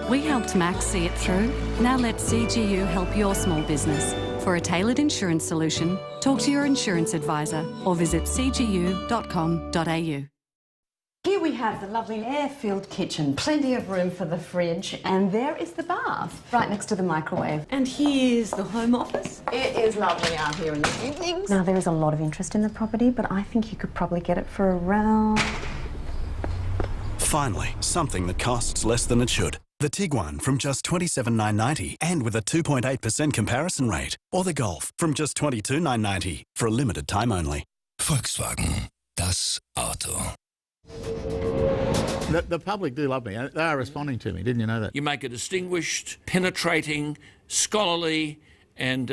We helped Max see it through. Now let CGU help your small business. For a tailored insurance solution, talk to your insurance advisor or visit cgu.com.au. Here we have the lovely air-filled kitchen, plenty of room for the fridge, and there is the bath, right next to the microwave. And here's the home office. It is lovely out here in the evenings. Now, there is a lot of interest in the property, but I think you could probably get it for around... Finally, something that costs less than it should. The Tiguan from just $27,990 and with a 2.8% comparison rate. Or the Golf from just $22,990 for a limited time only. Volkswagen, das Auto. The public do love me. They are responding to me. Didn't you know that? You make a distinguished, penetrating, scholarly and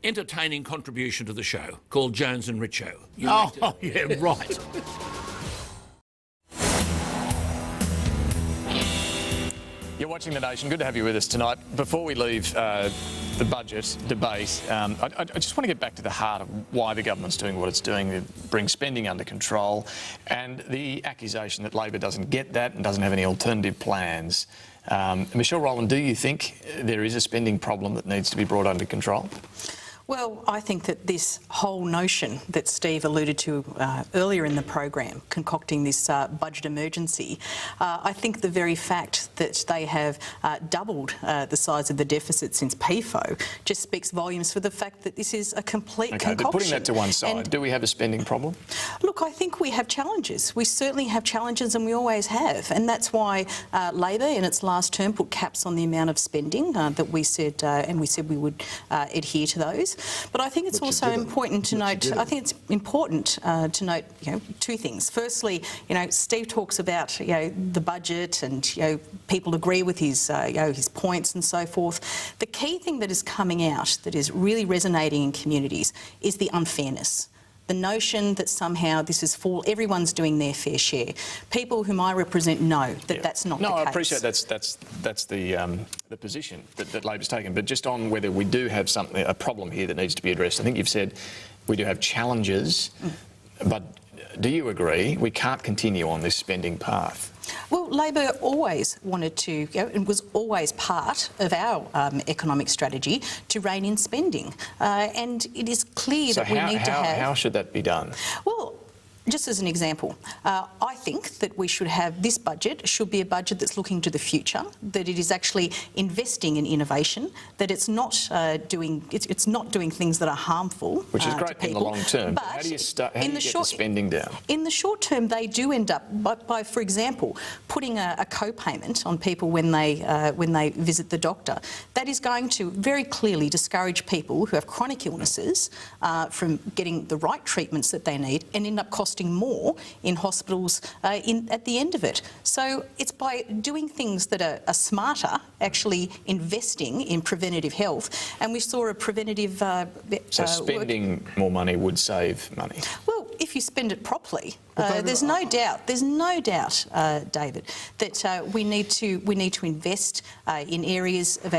entertaining contribution to the show called Jones and Richo. Yeah, right. You're watching The Nation. Good to have you with us tonight. Before we leave the budget debate, I just want to get back to the heart of why the government's doing what it's doing, to bring spending under control, and the accusation that Labor doesn't get that and doesn't have any alternative plans. Michelle Rowland, do you think there is a spending problem that needs to be brought under control? Well, I think that this whole notion that Steve alluded to earlier in the program, concocting this budget emergency, I think the very fact that they have doubled the size of the deficit since PFO just speaks volumes for the fact that this is a complete concoction. But putting that to one side, do we have a spending problem? Look, I think we have challenges. We certainly have challenges, and we always have. And that's why Labor, in its last term, put caps on the amount of spending that we said, and we said we would adhere to those. But I think it's also important to note. I think it's important to note, two things. Firstly, Steve talks about the budget, and people agree with his his points and so forth. The key thing that is coming out that is really resonating in communities is the unfairness. The notion that somehow this is full, everyone's doing their fair share. People whom I represent know that that's not the case. No, I appreciate that's the position that Labor's taken. But just on whether we do have a problem here that needs to be addressed. I think you've said we do have challenges, but do you agree we can't continue on this spending path? Well, Labor always wanted to, and was always part of our economic strategy to rein in spending. And it is clear that we need to have... How should that be done? Well, just as an example, I think that we should have this budget should be a budget that's looking to the future, that it is actually investing in innovation, that it's not doing things that are harmful. Which is great in the long term. But how do you get the spending down? In the short term, they do end up by for example, putting a co-payment on people when they visit the doctor. That is going to very clearly discourage people who have chronic illnesses from getting the right treatments that they need, and end up costing more in hospitals at the end of it. So it's by doing things that are smarter, actually investing in preventative health. And we saw a preventative... so spending more money would save money? Well, if you spend it properly. There's no doubt, David, that we need to invest in areas of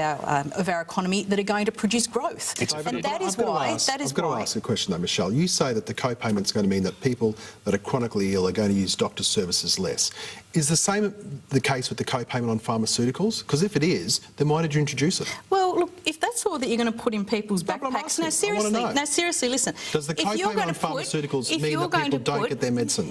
our economy that are going to produce growth. And that is why... I've got to ask a question though, Michelle. You say that the co-payment's going to mean that people that are chronically ill are going to use doctor services less. Is the case with the co-payment on pharmaceuticals? Because if it is, then why did you introduce it? Well, look, if that's all that you're going to put in people's backpacks... No, seriously, listen. Does the co-payment on pharmaceuticals mean that people don't get their medicines?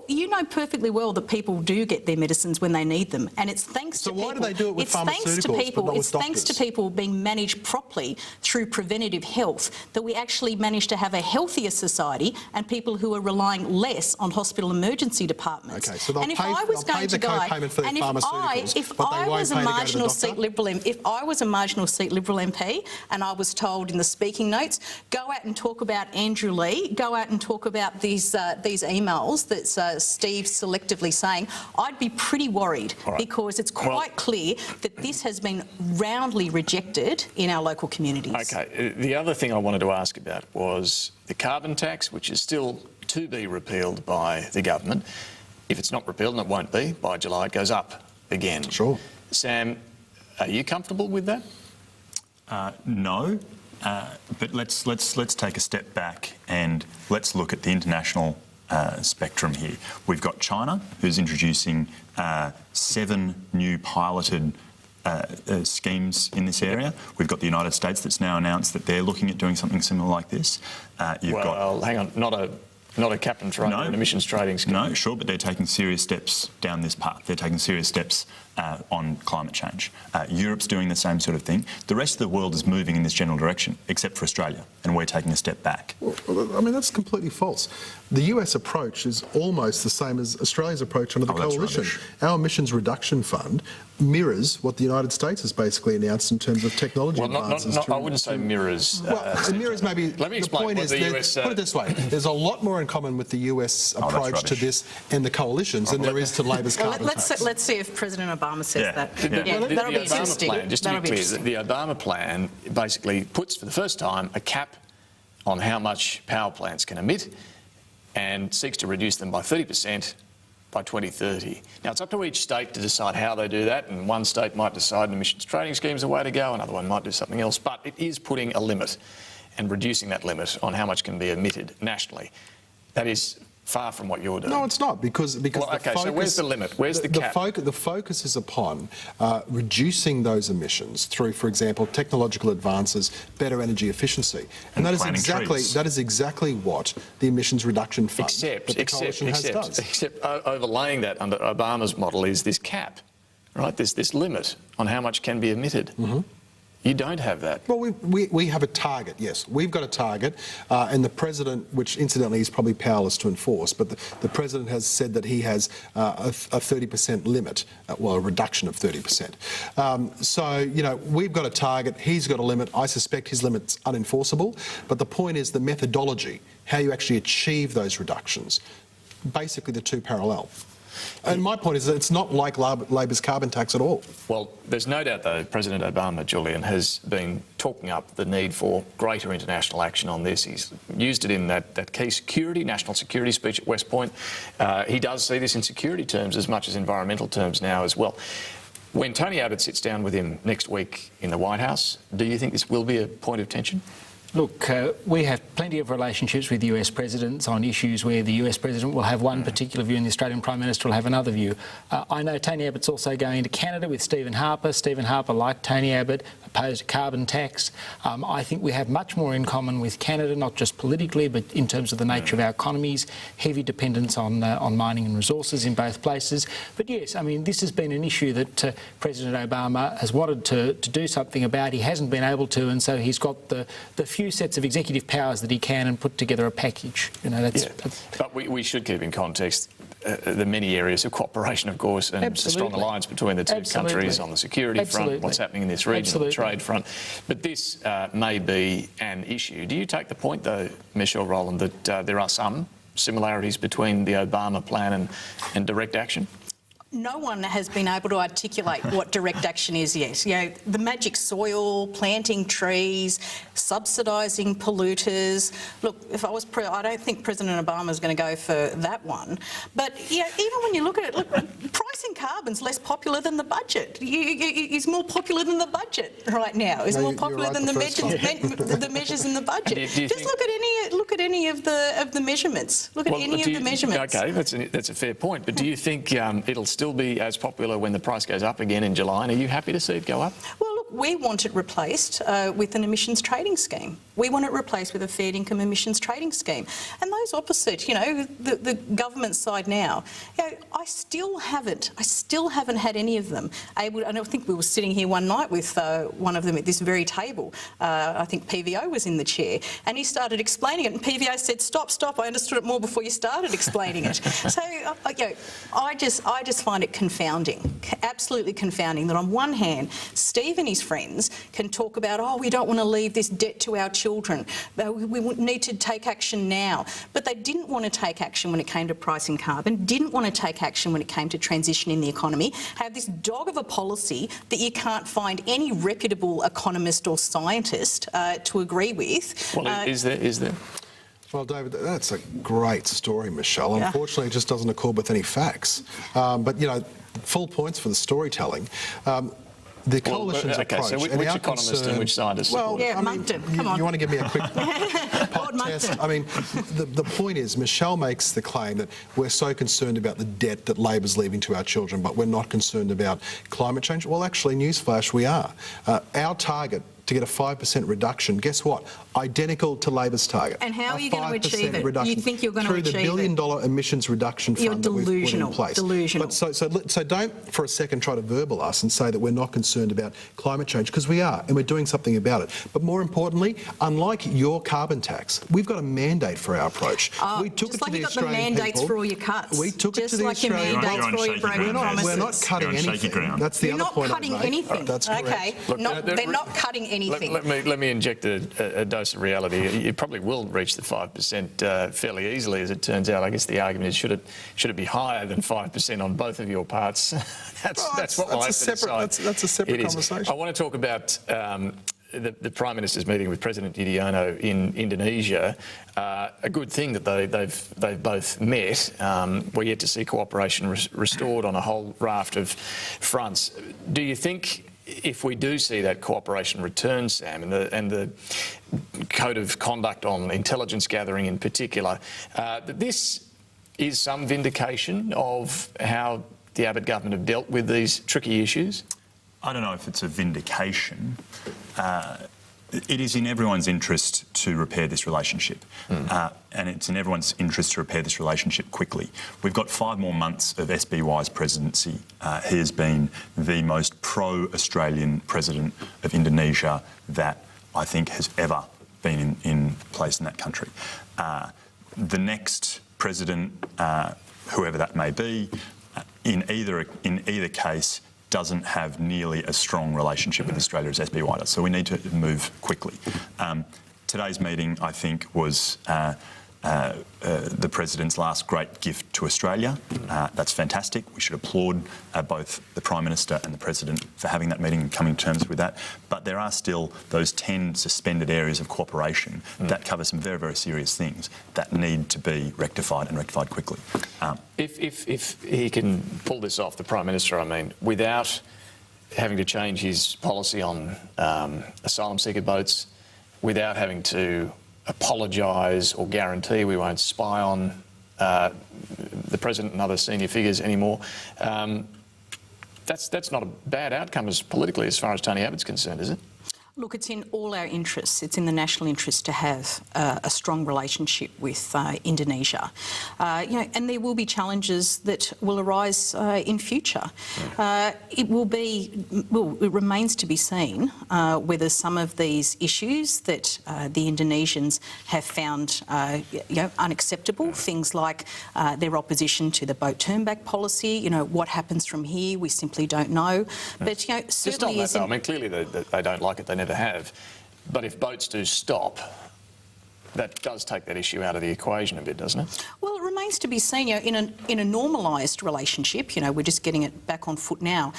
You know perfectly well that people do get their medicines when they need them, and it's thanks to people... So why do they do it with pharmaceuticals but not with doctors? It's thanks to people being managed properly through preventative health that we actually manage to have a healthier society and people who are relying less on hospital emergency departments. Okay, so they'll pay the co-payment for their pharmaceuticals, but they won't pay to go to the doctor? If I was a marginal seat Liberal MP and I was told in the speaking notes, go out and talk about Andrew Lee, go out and talk about these emails that Steve selectively saying, I'd be pretty worried because it's quite clear that this has been roundly rejected in our local communities. Okay, the other thing I wanted to ask about was the carbon tax, which is still to be repealed by the government. If it's not repealed, and it won't be, by July it goes up again. Sure. Sam, are you comfortable with that? No, but let's take a step back and let's look at the international spectrum here. We've got China, who's introducing 7 new piloted schemes in this area. We've got the United States that's now announced that they're looking at doing something similar like this. Hang on, not a cap and trade, an emissions trading scheme. No, sure, but they're taking serious steps down this path. They're taking serious steps on climate change. Europe's doing the same sort of thing. The rest of the world is moving in this general direction, except for Australia, and we're taking a step back. Well, I mean, that's completely false. The US approach is almost the same as Australia's approach under the coalition. Our emissions reduction fund mirrors what the United States has basically announced in terms of technology advances. I wouldn't say mirrors. Well, mirrors maybe. Let me explain what the US... Put it this way, there's a lot more in common with the US approach to this and the coalitions than there is to Labor's carbon tax. Let's see if President Obama says that. The Obama plan, just to be clear, the Obama plan basically puts for the first time a cap on how much power plants can emit and seeks to reduce them by 30% by 2030. Now, it's up to each state to decide how they do that, and one state might decide an emissions trading scheme is a way to go, another one might do something else, but it is putting a limit and reducing that limit on how much can be emitted nationally. That is far from what you're doing. No, it's not, because well, okay, so where's the limit? Where's the cap? The focus is upon reducing those emissions through, for example, technological advances, better energy efficiency, and that is exactly what the emissions reduction fund that the coalition has does. Except overlaying that under Obama's model is this cap, right? There's this limit on how much can be emitted. Mm-hmm. You don't have that. Well, we have a target, yes. We've got a target, and the President, which incidentally is probably powerless to enforce, but the President has said that he has a 30% limit, a reduction of 30%. So, you know, we've got a target, he's got a limit. I suspect his limit's unenforceable, but the point is the methodology, how you actually achieve those reductions. Basically, the two parallel. And my point is that it's not like Labor's carbon tax at all. Well, there's no doubt, though, President Obama, Julian, has been talking up the need for greater international action on this. He's used it in that key national security speech at West Point. He does see this in security terms as much as environmental terms now as well. When Tony Abbott sits down with him next week in the White House, do you think this will be a point of tension? Look, we have plenty of relationships with US presidents on issues where the US president will have one particular view and the Australian Prime Minister will have another view. I know Tony Abbott's also going to Canada with Stephen Harper. Stephen Harper, like Tony Abbott, opposed a carbon tax. I think we have much more in common with Canada, not just politically, but in terms of the nature of our economies, heavy dependence on mining and resources in both places. But yes, I mean, this has been an issue that President Obama has wanted to do something about. He hasn't been able to, and so he's got the few sets of executive powers that he can and put together a package. You know, but we should keep in context the many areas of cooperation, of course, and a strong alliance between the two countries on the security front, what's happening in this region, on the trade front. But this may be an issue. Do you take the point, though, Michelle Rowland, that there are some similarities between the Obama plan and direct action? No one has been able to articulate what direct action is yet. You know, the magic soil, planting trees, subsidising polluters. Look, if I was I don't think President Obama is going to go for that one. But you know, even when you look at it, look, pricing carbon's less popular than the budget. He's more popular than the budget right now. He's more popular than the measures in the budget. Just look at any of the measurements. Look at any of the measurements. Okay, that's a fair point. But do you think it'll still be as popular when the price goes up again in July? And are you happy to see it go up? Well, look, we want it replaced with an emissions trading scheme. We want it replaced with a fair income emissions trading scheme. And those opposite, you know, the government side now, you know, I still haven't had any of them able. And I think we were sitting here one night with one of them at this very table. I think PVO was in the chair, and he started explaining it, and PVO said, "Stop! I understood it more before you started explaining it." So, you know, I just find it confounding, absolutely confounding, that on one hand, Steve and his friends can talk about, oh, we don't want to leave this debt to our children. children. We need to take action now. But they didn't want to take action when it came to pricing carbon, didn't want to take action when it came to transitioning the economy, have this dog of a policy that you can't find any reputable economist or scientist to agree with. Well, is there? Well, David, that's a great story, Michelle. Yeah. Unfortunately, it just doesn't accord with any facts. But, you know, full points for the storytelling. The coalition's approach. So which economist and which scientist? Well, yeah, Moncton, come on. You want to give me a quick test? I mean, the point is, Michelle makes the claim that we're so concerned about the debt that Labor's leaving to our children, but we're not concerned about climate change. Well, actually, newsflash, we are. Our target to get a 5% reduction, guess what? Identical to Labor's target. And how are you going to achieve it? Reduction You think you're going to achieve it? Through the $1 billion emissions reduction fund that we've put in place. Delusional. But so don't for a second try to verbal us and say that we're not concerned about climate change, because we are, and we're doing something about it. But more importantly, unlike your carbon tax, we've got a mandate for our approach. We took it to the Australian people. Just like you've got the mandates for all your cuts. We took it to the Australian people. Just like your mandates for all your broken promises. We're not cutting anything. That's the other point I made. You're not cutting anything. That's correct. Okay. They're not cutting anything. Let me inject a dose of reality. You probably will reach the 5% fairly easily, as it turns out. I guess the argument is, should it be higher than 5% on both of your parts? That's what we'll have to decide. That's a separate conversation. I want to talk about the Prime Minister's meeting with President Yudhoyono in Indonesia. A good thing that they've both met. We're yet to see cooperation restored on a whole raft of fronts. Do you think, if we do see that cooperation return, Sam, and the code of conduct on intelligence gathering in particular, that this is some vindication of how the Abbott government have dealt with these tricky issues? I don't know if it's a vindication. It is in everyone's interest to repair this relationship, and it's in everyone's interest to repair this relationship quickly. We've got 5 more months of SBY's presidency. He has been the most pro-Australian president of Indonesia that I think has ever been in place in that country. The next president, whoever that may be, in either case, doesn't have nearly as strong relationship with Australia as SBY does. So we need to move quickly. Today's meeting, I think, was the President's last great gift to Australia. That's fantastic. We should applaud both the Prime Minister and the President for having that meeting and coming to terms with that. But there are still those 10 suspended areas of cooperation that cover some very, very serious things that need to be rectified, and rectified quickly. If he can pull this off, the Prime Minister, I mean, without having to change his policy on asylum seeker boats, without having to apologise or guarantee we won't spy on the President and other senior figures anymore, that's not a bad outcome politically as far as Tony Abbott's concerned, is it? Look, it's in all our interests. It's in the national interest to have a strong relationship with Indonesia. And there will be challenges that will arise in future. It remains to be seen whether some of these issues that the Indonesians have found unacceptable, things like their opposition to the boat turn-back policy, what happens from here, we simply don't know. But, certainly... Just on that, though, I mean, clearly they don't like it, they never have. But if boats do stop, that does take that issue out of the equation a bit, doesn't it? Well, it remains to be seen. In a normalised relationship, we're just getting it back on foot now.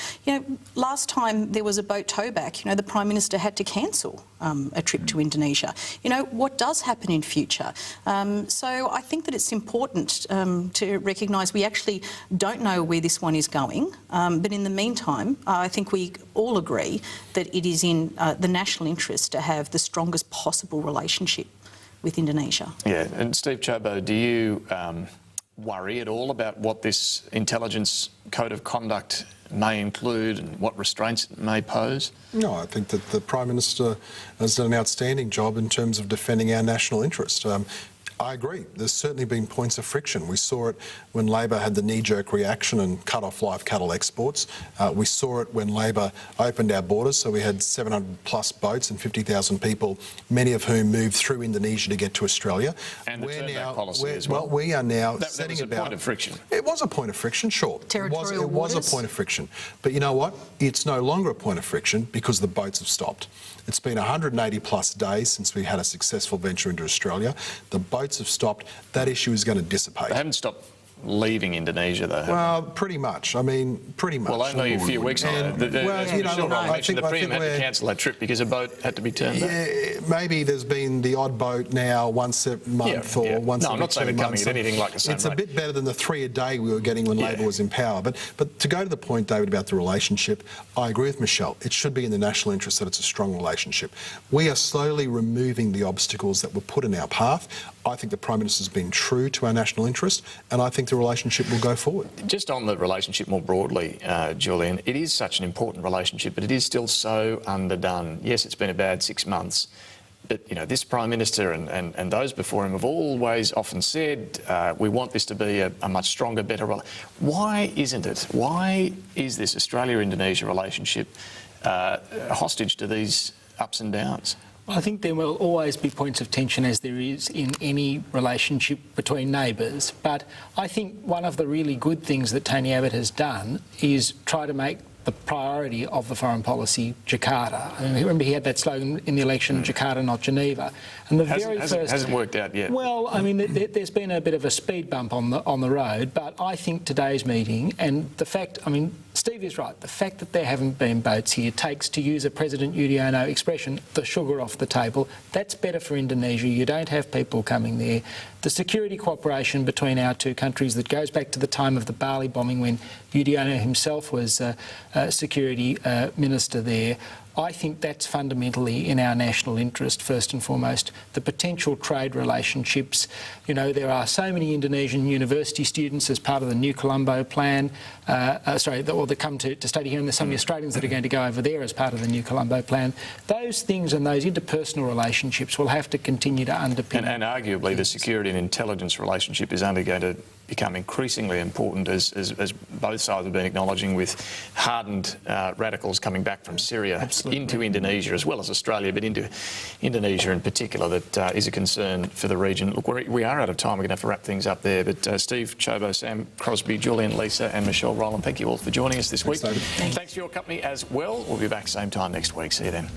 Last time there was a boat towback, the Prime Minister had to cancel a trip to Indonesia. What does happen in future? So I think that it's important to recognise we actually don't know where this one is going. But in the meantime, I think we all agree that it is in the national interest to have the strongest possible relationship with Indonesia. Yeah, and Steve Ciobo, do you worry at all about what this intelligence code of conduct may include and what restraints it may pose? No, I think that the Prime Minister has done an outstanding job in terms of defending our national interest. I agree. There's certainly been points of friction. We saw it when Labor had the knee-jerk reaction and cut off live cattle exports. We saw it when Labor opened our borders, so we had 700 plus boats and 50,000 people, many of whom moved through Indonesia to get to Australia. And the turnback policy as well. We are now that setting was a about... point of friction. It was a point of friction, sure. Territorial it was a point of friction. But you know what? It's no longer a point of friction because the boats have stopped. It's been 180 plus days since we had a successful venture into Australia. The boats have stopped. That issue is going to dissipate. They haven't stopped leaving Indonesia, though. Well, pretty much. I mean, pretty much. Well, only a few weeks ago. I think the Premier had to cancel that trip because a boat had to be turned back. Maybe there's been the odd boat now once a month or once every 2 months. No, I'm not saying they're coming at anything like the same It's a bit better than the 3 a day we were getting when Labor was in power. But to go to the point, David, about the relationship, I agree with Michelle. It should be in the national interest that it's a strong relationship. We are slowly removing the obstacles that were put in our path. I think the Prime Minister's been true to our national interest, and I think the relationship will go forward. Just on the relationship more broadly, Julian, it is such an important relationship, but it is still so underdone. Yes, it's been a bad 6 months, but you know, this Prime Minister and those before him have always often said we want this to be a much stronger, better relationship. Why isn't it? Why is this Australia-Indonesia relationship hostage to these ups and downs? I think there will always be points of tension, as there is in any relationship between neighbours. But I think one of the really good things that Tony Abbott has done is try to make the priority of the foreign policy Jakarta. I mean, remember he had that slogan in the election, Jakarta, not Geneva. And the hasn't worked out yet. Well, I mean, there's been a bit of a speed bump on the road, but I think today's meeting and the fact, I mean, Steve is right. The fact that there haven't been boats here takes, to use a President Yudhoyono expression, the sugar off the table. That's better for Indonesia. You don't have people coming there. The security cooperation between our two countries that goes back to the time of the Bali bombing when Yudhoyono himself was security minister there. I think that's fundamentally in our national interest, first and foremost. The potential trade relationships. You know, there are so many Indonesian university students as part of the New Colombo plan, that come to study here, and there's so many Australians that are going to go over there as part of the New Colombo plan. Those things and those interpersonal relationships will have to continue to underpin. And arguably the security and intelligence relationship is only going to become increasingly important as both sides have been acknowledging, with hardened radicals coming back from Syria into Indonesia as well as Australia, but into Indonesia in particular, that is a concern for the region. Look, we are out of time. We're going to have to wrap things up there. But Steve, Ciobo, Sam, Crosby, Julian, Leeser and Michelle Rowland, thank you all for joining us this week. Thanks, David. Thanks for your company as well. We'll be back same time next week. See you then.